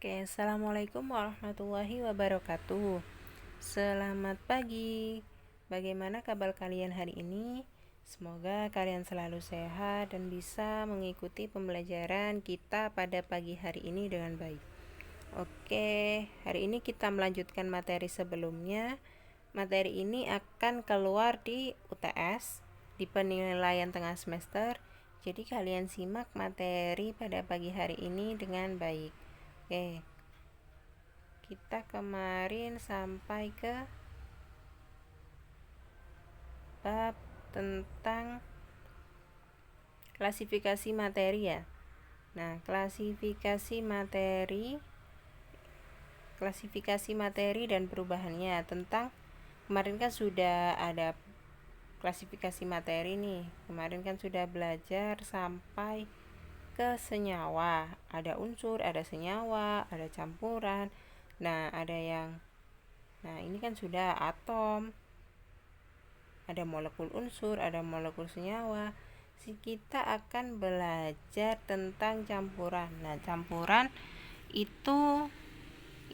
Oke, assalamualaikum warahmatullahi wabarakatuh. Selamat pagi. Bagaimana kabar kalian hari ini? Semoga kalian selalu sehat dan bisa mengikuti pembelajaran kita pada pagi hari ini dengan baik. Oke, hari ini kita melanjutkan materi sebelumnya. Materi ini akan keluar di UTS, di penilaian tengah semester. Jadi kalian simak materi pada pagi hari ini dengan baik. Oke, kita kemarin sampai ke bab tentang klasifikasi materi ya. Nah, klasifikasi materi dan perubahannya. Tentang kemarin kan sudah ada klasifikasi materi nih. Kemarin kan sudah belajar sampai ke senyawa. Ada unsur, ada senyawa, ada campuran. Nah, ini kan sudah atom. Ada molekul unsur, ada molekul senyawa. Kita akan belajar tentang campuran. Nah, campuran itu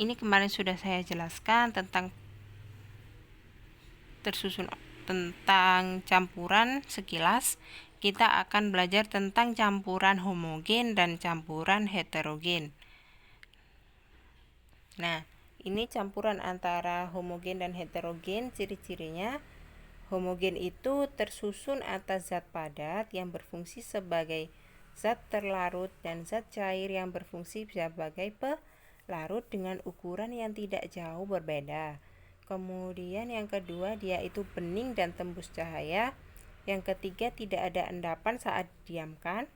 ini kemarin sudah saya jelaskan tentang campuran sekilas. Kita akan belajar tentang campuran homogen dan campuran heterogen. Nah, ini campuran antara homogen dan heterogen. Ciri-cirinya, homogen itu tersusun atas zat padat yang berfungsi sebagai zat terlarut dan zat cair yang berfungsi sebagai pelarut dengan ukuran yang tidak jauh berbeda. Kemudian yang kedua, dia itu bening dan tembus cahaya. Yang ketiga, tidak ada endapan saat didiamkan.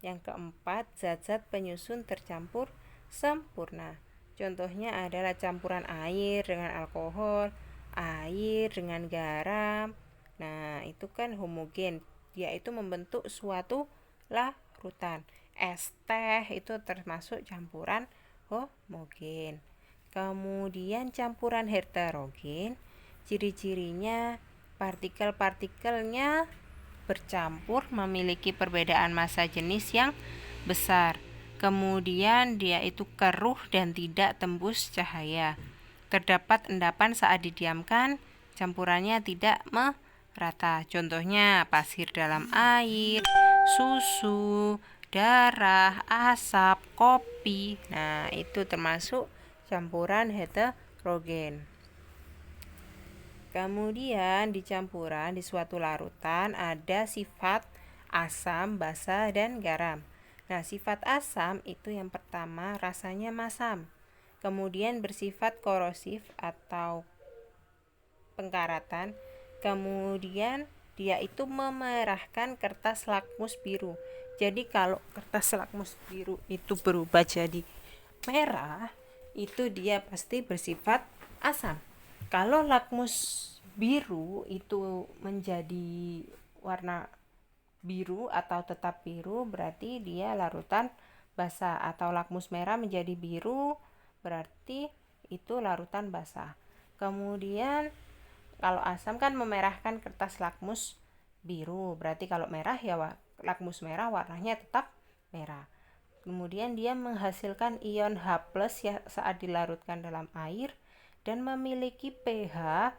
Yang keempat, zat-zat penyusun tercampur sempurna. Contohnya adalah campuran air dengan alkohol, air dengan garam. Nah, itu kan homogen. Dia itu membentuk suatu larutan. Es teh itu termasuk campuran homogen. Kemudian campuran heterogen, ciri-cirinya partikel-partikelnya bercampur memiliki perbedaan massa jenis yang besar. Kemudian dia itu keruh dan tidak tembus cahaya. Terdapat endapan saat didiamkan, campurannya tidak merata. Contohnya pasir dalam air, susu, darah, asap, kopi. Nah, itu termasuk campuran heterogen. Kemudian di campuran di suatu larutan ada sifat asam, basa, dan garam. Nah, sifat asam itu yang pertama rasanya masam. Kemudian bersifat korosif atau pengkaratan. Kemudian dia itu memerahkan kertas lakmus biru. Jadi kalau kertas lakmus biru itu berubah jadi merah, itu dia pasti bersifat asam. Kalau lakmus biru itu menjadi warna biru atau tetap biru, berarti dia larutan basa. Atau lakmus merah menjadi biru, berarti itu larutan basa. Kemudian kalau asam kan memerahkan kertas lakmus biru, berarti kalau merah ya lakmus merah warnanya tetap merah. Kemudian dia menghasilkan ion H+ ya saat dilarutkan dalam air dan memiliki pH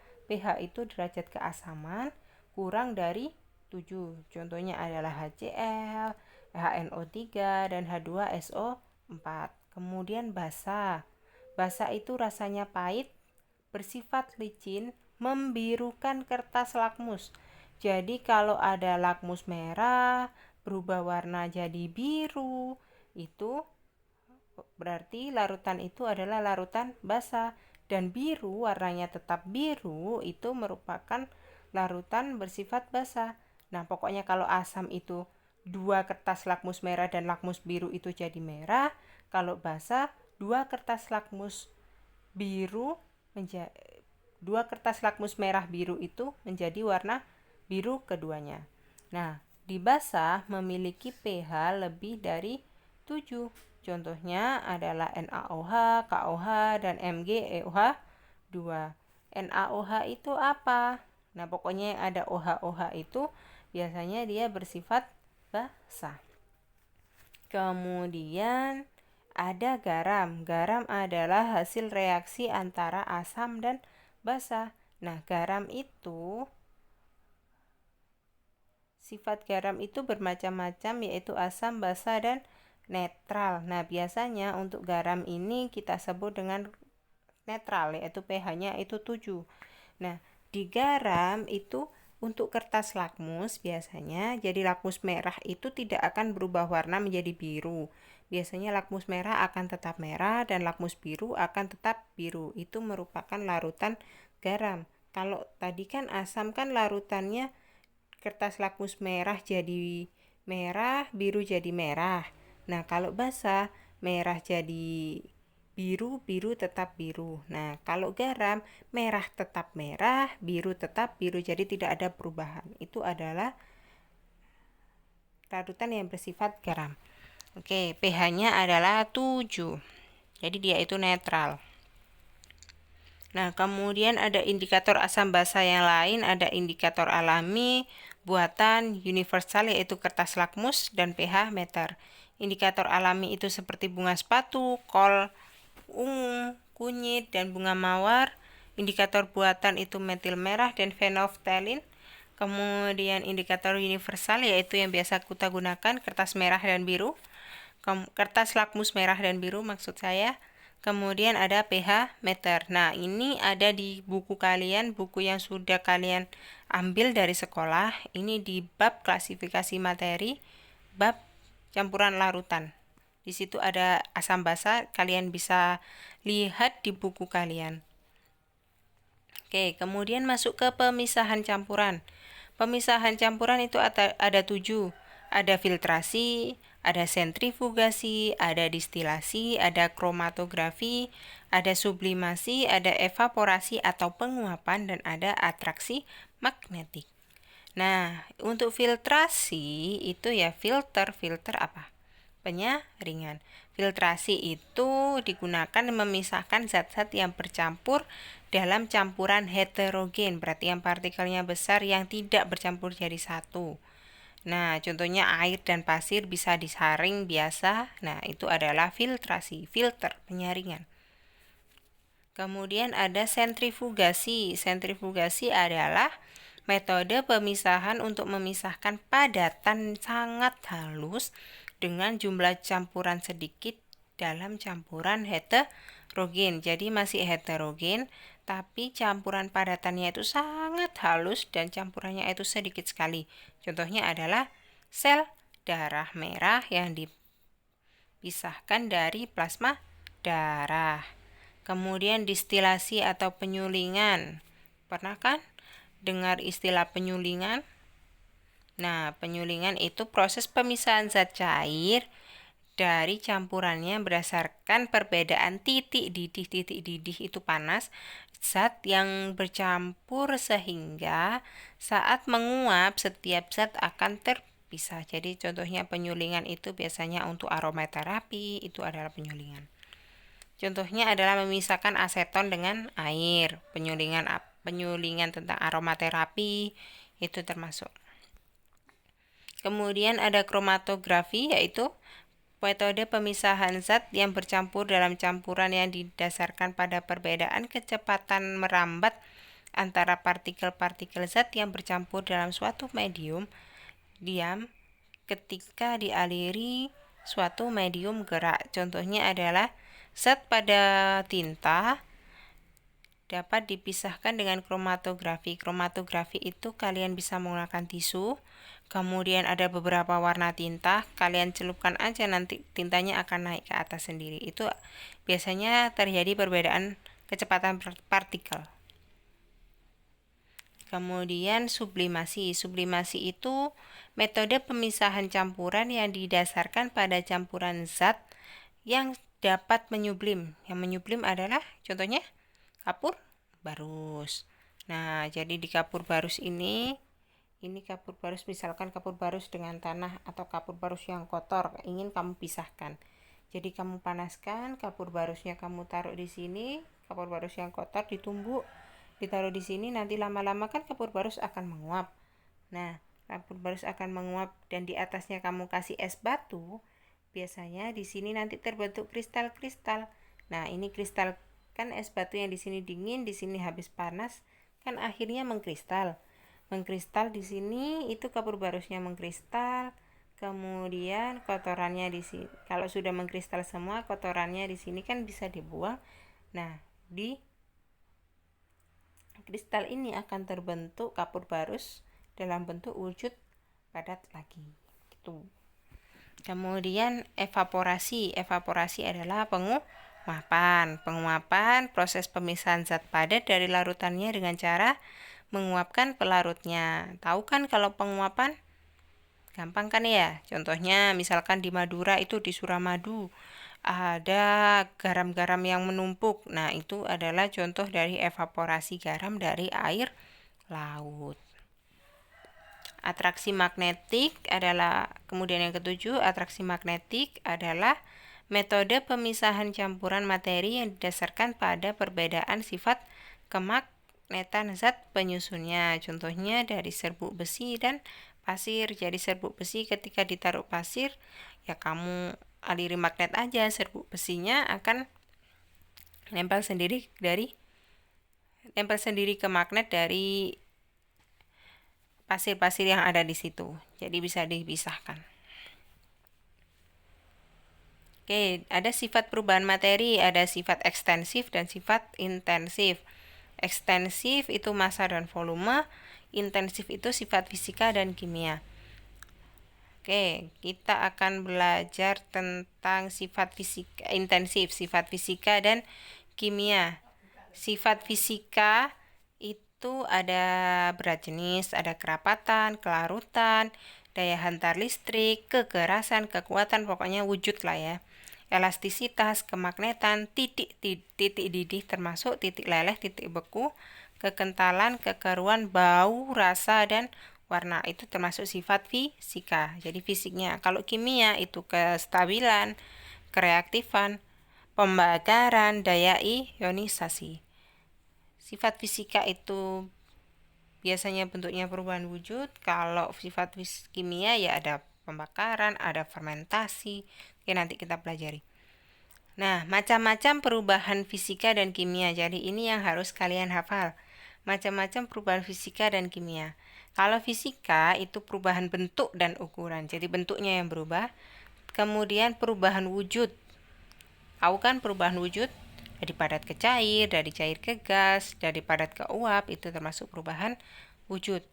itu derajat keasaman kurang dari 7. Contohnya adalah HCl, HNO3 dan H2SO4. Kemudian basa. Basa itu rasanya pahit, bersifat licin, membirukan kertas lakmus. Jadi kalau ada lakmus merah berubah warna jadi biru, itu berarti larutan itu adalah larutan basa. Dan biru warnanya tetap biru itu merupakan larutan bersifat basa. Nah, pokoknya kalau asam itu 2 kertas lakmus merah dan lakmus biru itu jadi merah. Kalau basa 2 kertas lakmus biru 2 kertas lakmus merah biru itu menjadi warna biru keduanya. Nah, di basa memiliki pH lebih dari 7. Contohnya adalah NaOH, KOH, dan MgEOH2. NaOH itu apa? Nah, pokoknya yang ada OH-OH itu biasanya dia bersifat basa. Kemudian ada garam. Garam adalah hasil reaksi antara asam dan basa. Nah, sifat garam itu bermacam-macam, yaitu asam, basa, dan netral. Nah, biasanya untuk garam ini kita sebut dengan netral, yaitu pH-nya itu 7. Nah, di garam itu untuk kertas lakmus biasanya, jadi lakmus merah itu tidak akan berubah warna menjadi biru. Biasanya lakmus merah akan tetap merah dan lakmus biru akan tetap biru. Itu merupakan larutan garam. Kalau tadi kan asam kan larutannya kertas lakmus merah jadi merah, biru jadi merah. Nah, kalau basa, merah jadi biru, biru tetap biru. Nah, kalau garam, merah tetap merah, biru tetap biru, jadi tidak ada perubahan. Itu adalah larutan yang bersifat garam. Oke, pH-nya adalah 7. Jadi dia itu netral. Nah, kemudian ada indikator asam basa yang lain, ada indikator alami, buatan, universal yaitu kertas lakmus, dan pH meter. Indikator alami itu seperti bunga sepatu, kol, ungu, kunyit, dan bunga mawar. Indikator buatan itu metil merah dan fenolftalin. Kemudian indikator universal yaitu yang biasa kita gunakan, kertas merah dan biru. Kertas lakmus merah dan biru maksud saya. Kemudian ada pH meter. Nah, ini ada di buku kalian, buku yang sudah kalian ambil dari sekolah. Ini di bab klasifikasi materi, bab campuran larutan. Di situ ada asam basa, kalian bisa lihat di buku kalian. Oke, kemudian masuk ke pemisahan campuran. Pemisahan campuran itu ada 7. Ada filtrasi, ada sentrifugasi, ada distilasi, ada kromatografi, ada sublimasi, ada evaporasi atau penguapan, dan ada atraksi magnetik. Nah, untuk filtrasi itu ya filter apa? Penyaringan. Filtrasi itu digunakan memisahkan zat-zat yang bercampur dalam campuran heterogen, berarti yang partikelnya besar yang tidak bercampur jadi satu. Nah, contohnya air dan pasir bisa disaring biasa. Nah, itu adalah filtrasi, filter, penyaringan. Kemudian ada sentrifugasi. Sentrifugasi adalah metode pemisahan untuk memisahkan padatan sangat halus dengan jumlah campuran sedikit dalam campuran heterogen. Jadi masih heterogen, tapi campuran padatannya itu sangat halus dan campurannya itu sedikit sekali. Contohnya adalah sel darah merah yang dipisahkan dari plasma darah. Kemudian distilasi atau penyulingan. Pernah kan dengar istilah penyulingan? Nah, penyulingan itu proses pemisahan zat cair dari campurannya berdasarkan perbedaan titik didih itu panas zat yang bercampur, sehingga saat menguap setiap zat akan terpisah. Jadi contohnya penyulingan itu biasanya untuk aromaterapi, itu adalah penyulingan. Contohnya adalah memisahkan aseton dengan air. Penyulingan tentang aromaterapi itu termasuk. Kemudian ada kromatografi, yaitu metode pemisahan zat yang bercampur dalam campuran yang didasarkan pada perbedaan kecepatan merambat antara partikel-partikel zat yang bercampur dalam suatu medium diam ketika dialiri suatu medium gerak. Contohnya adalah zat pada tinta dapat dipisahkan dengan kromatografi. Kromatografi itu kalian bisa menggunakan tisu, kemudian ada beberapa warna tinta, kalian celupkan aja, nanti tintanya akan naik ke atas sendiri. Itu biasanya terjadi perbedaan kecepatan partikel. Kemudian sublimasi. Sublimasi itu metode pemisahan campuran yang didasarkan pada campuran zat yang dapat menyublim. Yang menyublim adalah contohnya kapur barus. Nah, jadi di kapur barus ini kapur barus, misalkan kapur barus dengan tanah atau kapur barus yang kotor ingin kamu pisahkan. Jadi kamu panaskan kapur barusnya, kamu taruh di sini, kapur barus yang kotor ditumbuk, ditaruh di sini, nanti lama-lama kan kapur barus akan menguap. Nah, kapur barus akan menguap dan di atasnya kamu kasih es batu. biasanya di sini nanti terbentuk kristal-kristal. Nah, ini kristal kan es batu yang di sini dingin, di sini habis panas, kan akhirnya mengkristal. Mengkristal di sini itu kapur barusnya mengkristal. Kemudian kotorannya di sini. Kalau sudah mengkristal semua, kotorannya di sini kan bisa dibuang. Nah, di kristal ini akan terbentuk kapur barus dalam bentuk wujud padat lagi. Gitu. Kemudian evaporasi. Evaporasi adalah penguapan. Penguapan proses pemisahan zat padat dari larutannya dengan cara menguapkan pelarutnya. Tahu kan kalau penguapan? Gampang kan ya? Contohnya misalkan di Madura itu di Suramadu ada garam-garam yang menumpuk. Nah, itu adalah contoh dari evaporasi garam dari air laut. Atraksi magnetik adalah, kemudian yang ketujuh, atraksi magnetik adalah metode pemisahan campuran materi yang didasarkan pada perbedaan sifat kemagnetan zat penyusunnya. Contohnya dari serbuk besi dan pasir. Jadi serbuk besi ketika ditaruh pasir, ya kamu aliri magnet aja, serbuk besinya akan nempel sendiri ke magnet dari pasir-pasir yang ada di situ. Jadi bisa dipisahkan. Oke, ada sifat perubahan materi, ada sifat ekstensif dan sifat intensif. Ekstensif itu massa dan volume, intensif itu sifat fisika dan kimia. Oke, kita akan belajar tentang sifat fisika intensif, sifat fisika dan kimia. Sifat fisika itu ada berat jenis, ada kerapatan, kelarutan, daya hantar listrik, kekerasan, kekuatan, pokoknya wujud lah ya. Elastisitas, kemagnetan, titik didih termasuk titik leleh, titik beku, kekentalan, kekeruan, bau, rasa, dan warna itu termasuk sifat fisika. Jadi fisiknya. Kalau kimia itu kestabilan, kereaktifan, pembakaran, daya ionisasi. Sifat fisika itu biasanya bentuknya perubahan wujud. Kalau sifat kimia ya ada pembakaran, ada fermentasi. Oke, nanti kita pelajari. Nah, macam-macam perubahan fisika dan kimia. Jadi ini yang harus kalian hafal. Macam-macam perubahan fisika dan kimia. Kalau fisika itu perubahan bentuk dan ukuran. Jadi bentuknya yang berubah. Kemudian perubahan wujud. Tahu kan perubahan wujud? Dari padat ke cair, dari cair ke gas, dari padat ke uap, itu termasuk perubahan wujud.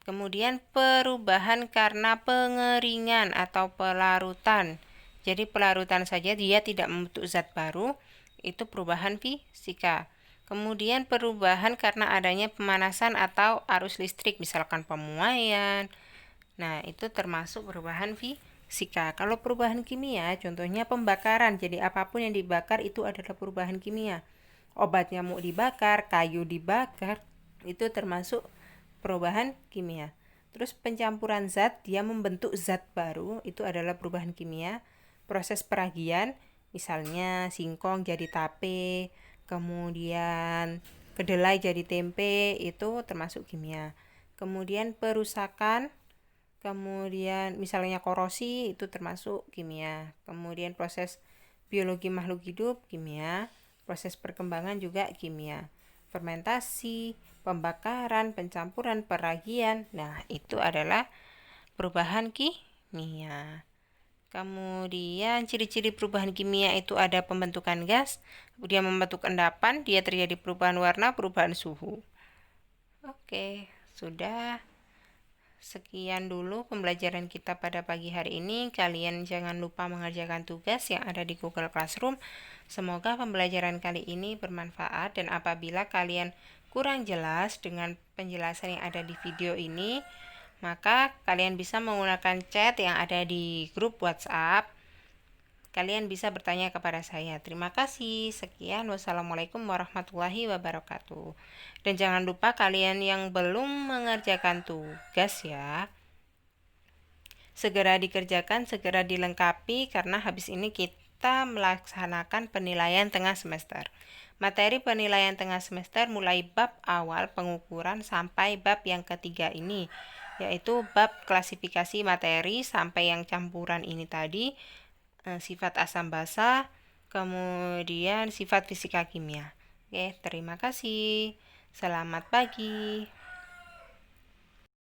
Kemudian perubahan karena pengeringan atau pelarutan. Jadi pelarutan saja dia tidak membentuk zat baru, itu perubahan fisika. Kemudian perubahan karena adanya pemanasan atau arus listrik, misalkan pemuaian. Nah, itu termasuk perubahan fisika. Kalau perubahan kimia, contohnya pembakaran. Jadi apapun yang dibakar itu adalah perubahan kimia. Obat nyamuk dibakar, kayu dibakar, itu termasuk perubahan kimia. Terus pencampuran zat, dia membentuk zat baru, itu adalah perubahan kimia. Proses peragian, misalnya singkong jadi tape, kemudian kedelai jadi tempe, itu termasuk kimia. Kemudian perusakan, kemudian misalnya korosi, itu termasuk kimia. Kemudian proses biologi makhluk hidup, kimia. Proses perkembangan juga kimia. Fermentasi, pembakaran, pencampuran, peragian. Nah, itu adalah perubahan kimia. Kemudian ciri-ciri perubahan kimia itu ada pembentukan gas, kemudian membentuk endapan, dia terjadi perubahan warna, perubahan suhu. Oke, sudah. Sekian dulu pembelajaran kita pada pagi hari ini. Kalian jangan lupa mengerjakan tugas yang ada di Google Classroom. Semoga pembelajaran kali ini bermanfaat, dan apabila kalian kurang jelas dengan penjelasan yang ada di video ini, maka kalian bisa menggunakan chat yang ada di grup WhatsApp. Kalian bisa bertanya kepada saya. Terima kasih. Sekian. Wassalamualaikum warahmatullahi wabarakatuh. Dan jangan lupa kalian yang belum mengerjakan tugas ya, segera dikerjakan, segera dilengkapi, karena habis ini kita melaksanakan penilaian tengah semester. Materi penilaian tengah semester mulai bab awal pengukuran sampai bab yang ketiga ini, yaitu bab klasifikasi materi sampai yang campuran ini tadi. sifat asam basa, kemudian sifat fisika kimia. Oke, terima kasih. Selamat pagi.